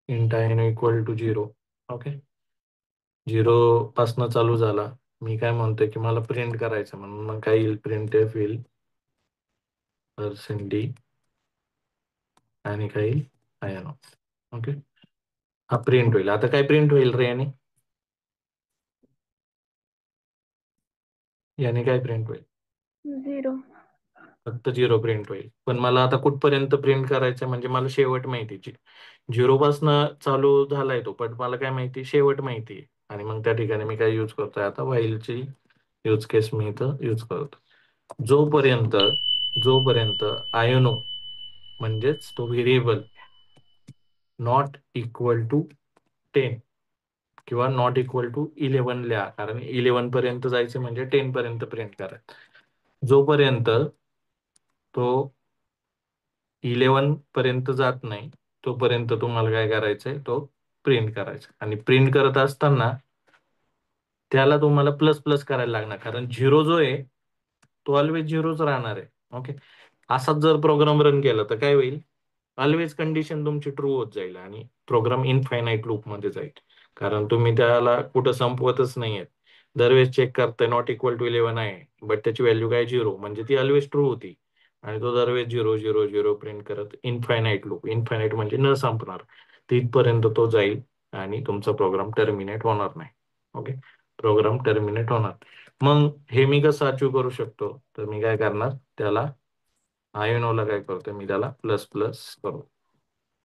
Int i equal to 0. Okay, 0 पासनं चालू झाला. मी काय म्हणतोय की मला प्रिंट करायचं, म्हणून मग काय येईल, प्रिंट एफ येईल %d आणि काय येईल आयनो. ओके, हा प्रिंट होईल. आता काय प्रिंट होईल रे याने काय प्रिंट होईल? 0. फक्त 0 प्रिंट होईल. पण मला आता कुठपर्यंत प्रिंट करायचं, म्हणजे मला शेवट माहितीची. 0 पासनं चालू झालाय तो, पण मला काय माहिती, शेवट माहिती. आणि मग त्या ठिकाणी मी काय यूज करतोय आता, व्हाईलची यूज केस मी इथं यूज करतो. जोपर्यंत जोपर्यंत आयनो म्हणजेच तो व्हेरिएबल नॉट इक्वल टू 10 किंवा नॉट इक्वल टू 11 लिहा, कारण 11 पर्यंत जायचे म्हणजे 10 पर्यंत प्रिंट करायचं. जोपर्यंत तो 11 पर्यंत जात नाही तोपर्यंत तुम्हाला काय करायचंय, तो प्रिंट करायचा. आणि प्रिंट करत असताना त्याला तुम्हाला प्लस प्लस करायला लागणार, कारण 0 जो आहे तो ऑलवेज 0च राहणार आहे. ओके, असाच जर प्रोग्राम रन केला तर काय होईल, ऑलवेज कंडिशन तुमची ट्रू होत जाईल आणि प्रोग्राम इनफायनाईट लूप मध्ये जाईल, कारण तुम्ही त्याला कुठं संपवतच नाहीये. दरवेळेस चेक करताय नॉट इक्वल टू 11 आहे, बट त्याची व्हॅल्यू काय 0, म्हणजे ती ऑलवेज ट्रू होती. आणि तो दरवेळेस 0 0 0 प्रिंट करत इनफायनाईट लूप, इनफायनाईट म्हणजे न संपणार, तिथपर्यंत तो जाईल आणि तुमचा प्रोग्राम टर्मिनेट होणार नाही. ओके, प्रोग्राम टर्मिनेट होणार. मग हे मी कसं अचीव करू शकतो, तर मी काय करणार, त्याला आयनोला काय करतो, मी त्याला प्लस प्लस करू.